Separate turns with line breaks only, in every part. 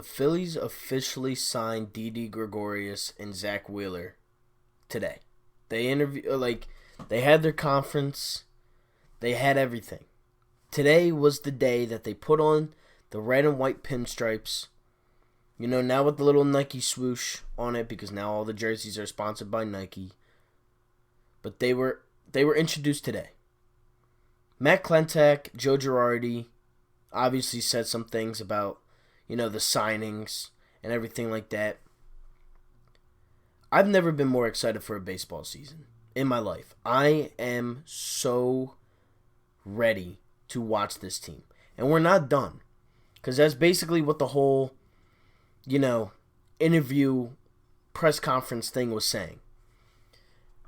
Phillies officially signed Didi, Gergorius, and Zack today. They had their conference. They had everything. Today was the day that they put on the red and white pinstripes. Now with the little Nike swoosh on it, because now all the jerseys are sponsored by Nike. But they were introduced today. Matt Klentak, Joe Girardi obviously said some things about, the signings and everything like that. I've never been more excited for a baseball season in my life. I am so ready to watch this team. And we're not done. Because that's basically what the whole, interview press conference thing was saying.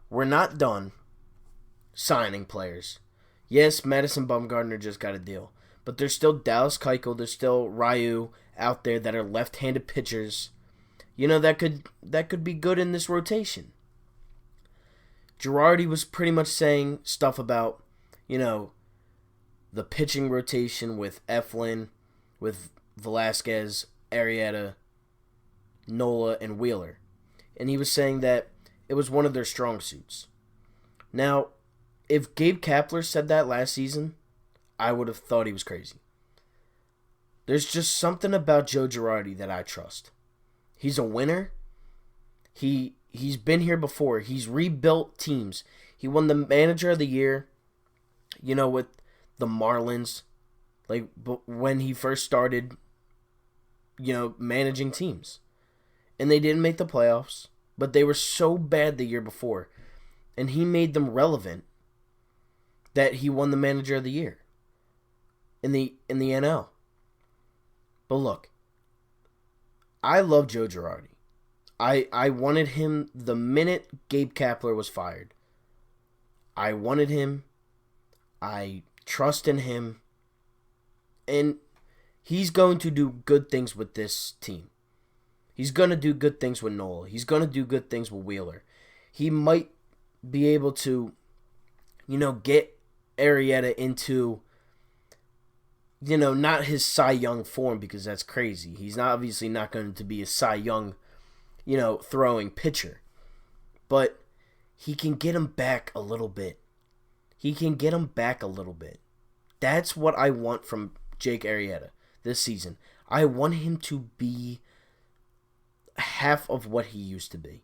We're not done signing players. Yes, Madison Bumgarner just got a deal. But there's still Dallas Keuchel, there's still Ryu out there that are left-handed pitchers. That could be good in this rotation. Girardi was pretty much saying stuff about, the pitching rotation with Eflin, with Velasquez, Arrieta, Nola, and Wheeler. And he was saying that it was one of their strong suits. Now, if Gabe Kapler said that last season, I would have thought he was crazy. There's just something about Joe Girardi that I trust. He's a winner. He's been here before. He's rebuilt teams. He won the Manager of the Year, with the Marlins, when he first started, managing teams. And they didn't make the playoffs, but they were so bad the year before. And he made them relevant that he won the Manager of the Year in the NL. But look, I love Joe Girardi. I wanted him the minute Gabe Kapler was fired. I wanted him. I trust in him. And he's going to do good things with this team. He's going to do good things with Nola. He's going to do good things with Wheeler. He might be able to, get Arrieta into, not his Cy Young form, because that's crazy. He's obviously not going to be a Cy Young, throwing pitcher. But he can get him back a little bit. That's what I want from Jake Arrieta this season. I want him to be half of what he used to be.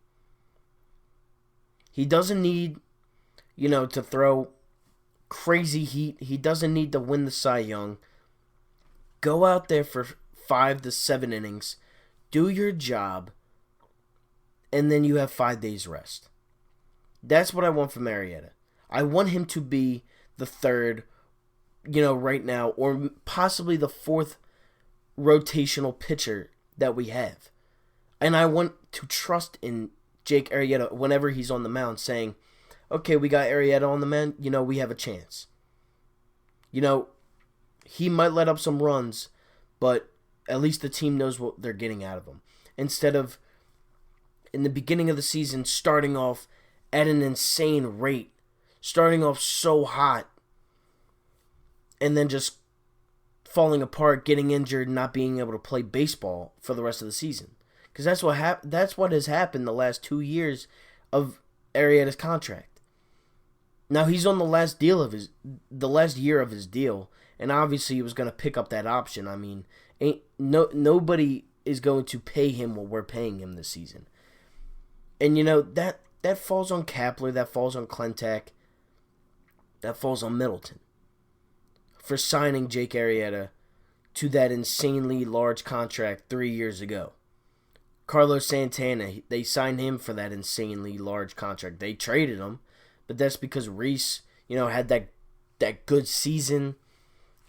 He doesn't need, to throw crazy heat. He doesn't need to win the Cy Young. Go out there for 5 to 7 innings. Do your job. And then you have 5 days rest. That's what I want from Arrieta. I want him to be the third, right now, or possibly the fourth rotational pitcher that we have. And I want to trust in Jake Arrieta whenever he's on the mound, saying, okay, we got Arrieta on the mound, we have a chance. He might let up some runs, but at least the team knows what they're getting out of him. Instead of, in the beginning of the season, starting off at an insane rate, starting off so hot, and then just falling apart, getting injured, not being able to play baseball for the rest of the season. Because that's what has happened the last 2 years of Arrieta's contract. Now he's on the last year of his deal, and obviously he was going to pick up that option. I mean, nobody is going to pay him what we're paying him this season. And that falls on Kapler, that falls on Klentak, that falls on Middleton for signing Jake Arrieta to that insanely large contract 3 years ago. Carlos Santana, they signed him for that insanely large contract. They traded him, but that's because Reese, had that good season,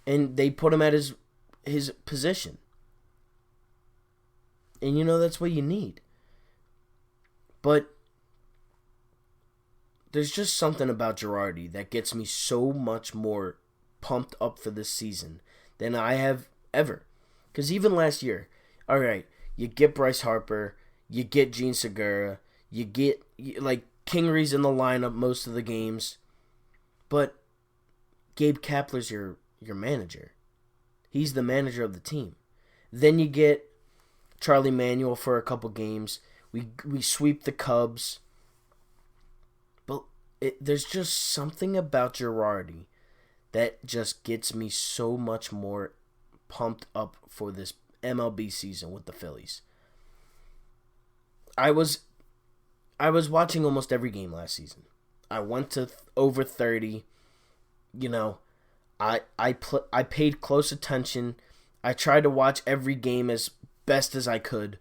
and they put him at his position. And that's what you need. But there's just something about Girardi that gets me so much more pumped up for this season than I have ever. Because even last year, all right, you get Bryce Harper, you get Gene Segura, you get, Kingery's in the lineup most of the games, but Gabe Kapler's your manager. He's the manager of the team. Then you get, Charlie Manuel for a couple games. We sweep the Cubs. But there's just something about Girardi that just gets me so much more pumped up for this MLB season with the Phillies. I was watching almost every game last season. I went to over 30. You know, I paid close attention. I tried to watch every game as best as I could.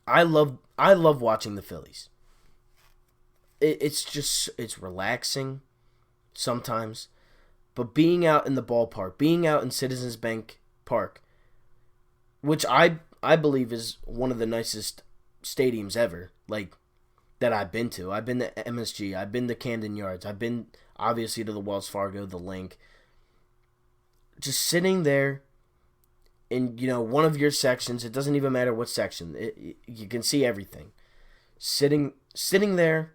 I love watching the Phillies. It's relaxing sometimes, but being out in the ballpark, being out in Citizens Bank Park, which I believe is one of the nicest stadiums ever, like, that I've been to. I've been to MSG, I've been to Camden Yards, I've been obviously to the Wells Fargo, the Link. Just sitting there in, one of your sections, it doesn't even matter what section, you can see everything. Sitting there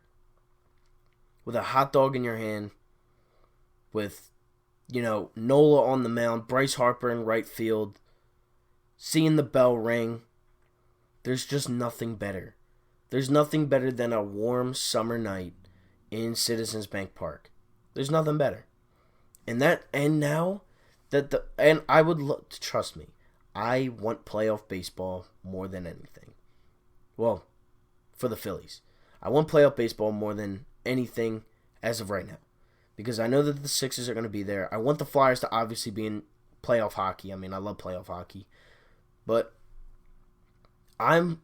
with a hot dog in your hand, with, Nola on the mound, Bryce Harper in right field, seeing the bell ring. There's just nothing better. There's nothing better than a warm summer night in Citizens Bank Park. There's nothing better. And I would look, trust me, I want playoff baseball more than anything. Well, for the Phillies. I want playoff baseball more than anything as of right now. Because I know that the Sixers are going to be there. I want the Flyers to obviously be in playoff hockey. I mean, I love playoff hockey. But I'm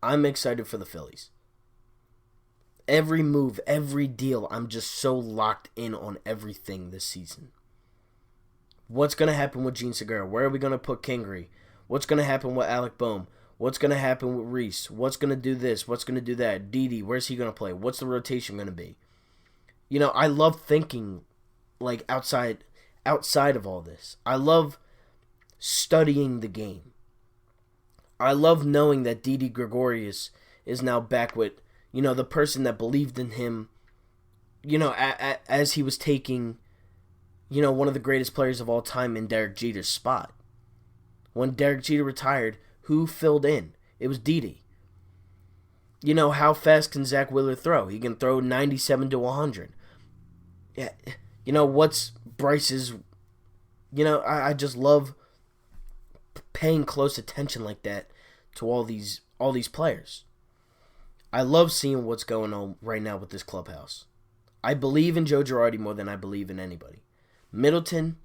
excited for the Phillies. Every move, every deal, I'm just so locked in on everything this season. What's going to happen with Gene Segura? Where are we going to put Kingery? What's going to happen with Alec Boehm? What's going to happen with Reese? What's going to do this? What's going to do that? Didi, where's he going to play? What's the rotation going to be? I love thinking, like, outside of all this. I love studying the game. I love knowing that Didi Gergorius is now back with, the person that believed in him, as he was taking, one of the greatest players of all time in Derek Jeter's spot. When Derek Jeter retired, who filled in? It was Didi. How fast can Zack Wheeler throw? He can throw 97 to 100. Yeah, what's Bryce's... I just love paying close attention like that to all these players. I love seeing what's going on right now with this clubhouse. I believe in Joe Girardi more than I believe in anybody. Middleton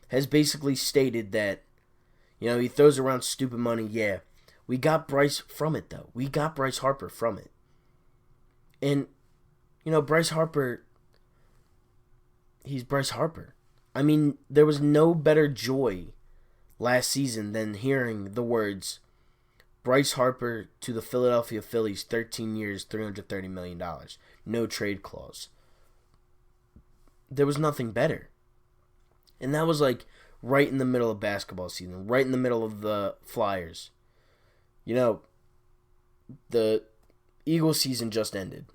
has basically stated that, he throws around stupid money. Yeah, we got Bryce from it, though. We got Bryce Harper from it. And, Bryce Harper, he's Bryce Harper. I mean, there was no better joy last season than hearing the words, Bryce Harper to the Philadelphia Phillies, 13 years, $330 million. No trade clause. There was nothing better. And that was like right in the middle of basketball season, right in the middle of the Flyers. The Eagles season just ended.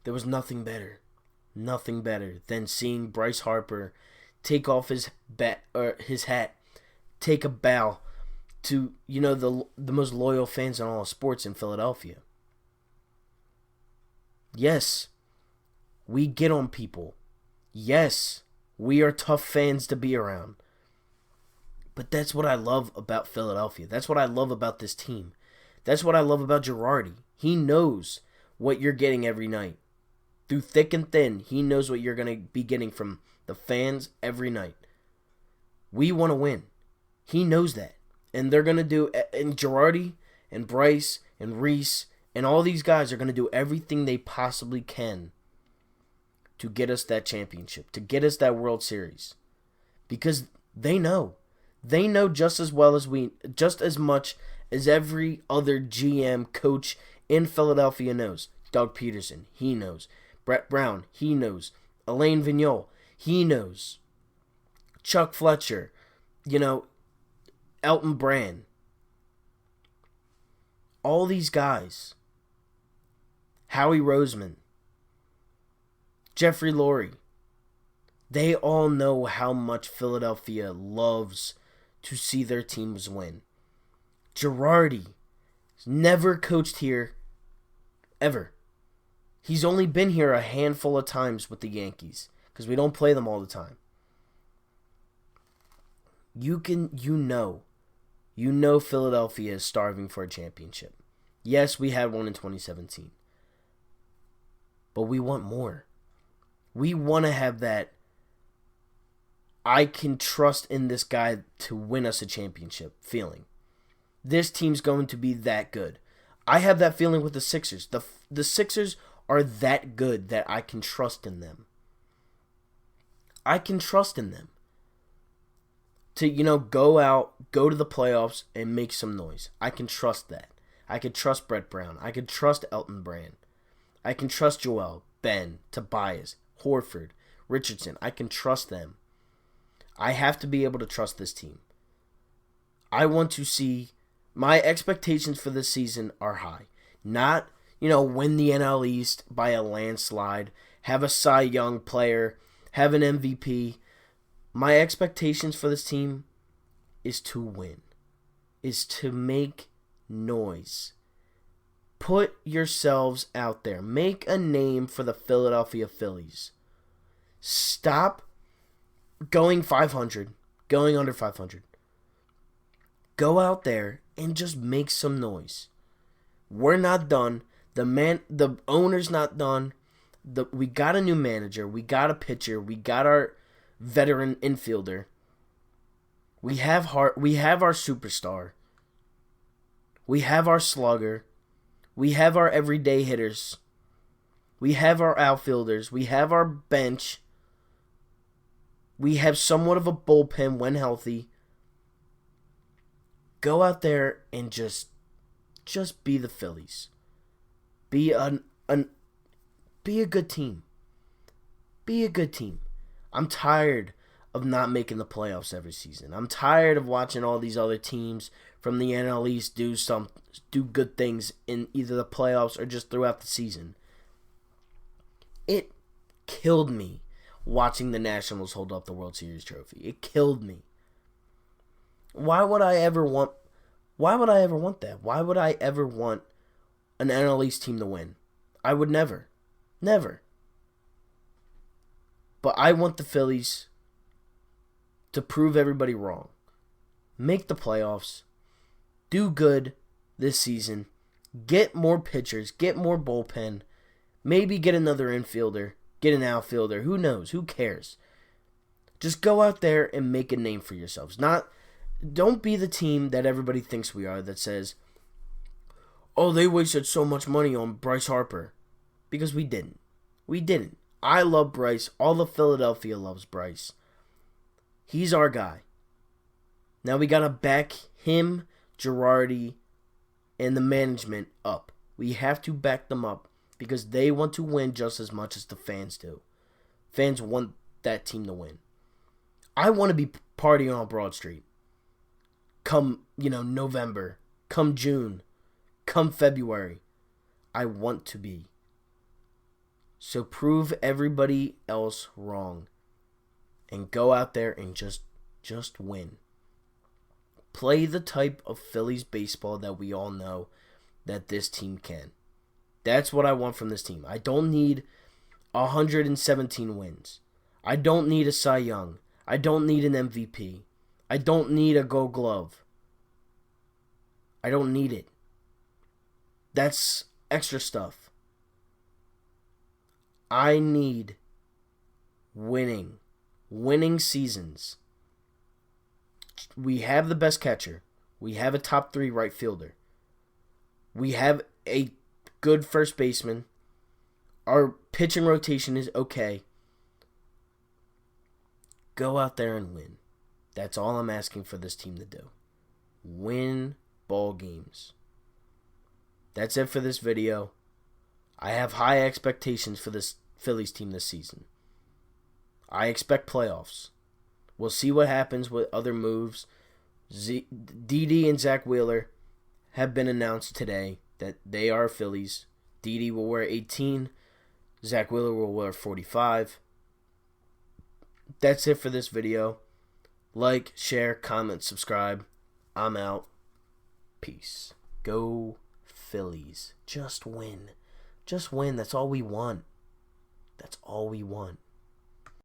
There was nothing better than seeing Bryce Harper take off his hat, take a bow to, the most loyal fans in all of sports in Philadelphia. Yes, we get on people. Yes, we are tough fans to be around. But that's what I love about Philadelphia. That's what I love about this team. That's what I love about Girardi. He knows what you're getting every night. Through thick and thin, he knows what you're going to be getting from the fans every night. We want to win. He knows that. And they're going to do, and Girardi and Bryce and Reese and all these guys are going to do everything they possibly can to get us that championship, to get us that World Series. Because they know. They know just as well as just as much as every other GM coach in Philadelphia knows. Doug Peterson, he knows. Brett Brown, he knows. Alain Vigneault, he knows. Chuck Fletcher, Elton Brand. All these guys. Howie Roseman. Jeffrey Lurie. They all know how much Philadelphia loves to see their teams win. Girardi never coached here ever. He's only been here a handful of times with the Yankees because we don't play them all the time. You know Philadelphia is starving for a championship. Yes, we had one in 2017. But we want more. We want to have that I can trust in this guy to win us a championship feeling. This team's going to be that good. I have that feeling with the Sixers. The Sixers are that good that I can trust in them. I can trust in them to, go out, go to the playoffs, and make some noise. I can trust that. I can trust Brett Brown. I can trust Elton Brand. I can trust Joel, Ben, Tobias, Horford, Richardson. I can trust them. I have to be able to trust this team. I want to see, my expectations for this season are high. Not, win the NL East by a landslide, have a Cy Young player, have an MVP. My expectations for this team is to win, is to make noise. Put yourselves out there. Make a name for the Philadelphia Phillies. Stop going 500, going under 500. Go out there and just make some noise. We're not done. The owner's not done. We got a new manager. We got a pitcher. We got our veteran infielder. We have our superstar. We have our slugger. We have our everyday hitters. We have our outfielders. We have our bench. We have somewhat of a bullpen when healthy. Go out there and just be the Phillies. Be a good team. Be a good team. I'm tired of not making the playoffs every season. I'm tired of watching all these other teams from the NL East do good things in either the playoffs or just throughout the season. It killed me watching the Nationals hold up the World Series trophy. It killed me. Why would I ever want that? Why would I ever want an NL East team to win? I would never. Never. But I want the Phillies to prove everybody wrong. Make the playoffs. Do good this season. Get more pitchers. Get more bullpen. Maybe get another infielder. Get an outfielder. Who knows? Who cares? Just go out there and make a name for yourselves. Don't be the team that everybody thinks we are that says, oh, they wasted so much money on Bryce Harper. Because we didn't. We didn't. I love Bryce. All of Philadelphia loves Bryce. He's our guy. Now we got to back him, Girardi, and the management up. We have to back them up because they want to win just as much as the fans do. Fans want that team to win. I want to be partying on Broad Street come, November, come June, come February. I want to be. So prove everybody else wrong and go out there and just win. Play the type of Phillies baseball that we all know that this team can. That's what I want from this team. I don't need 117 wins. I don't need a Cy Young. I don't need an MVP. I don't need a Gold Glove. I don't need it. That's extra stuff. I need winning seasons. We have the best catcher. We have a top 3 right fielder. We have a good first baseman. Our pitching rotation is okay. Go out there and win. That's all I'm asking for this team to do. Win ball games. That's it for this video. I have high expectations for this Phillies team this season. I expect playoffs. We'll see what happens with other moves. Didi and Zack Wheeler have been announced today that they are Phillies. Didi will wear 18. Zack Wheeler will wear 45. That's it for this video. Like, share, comment, subscribe. I'm out. Peace. Go Phillies. Just win. Just win. That's all we want. That's all we want.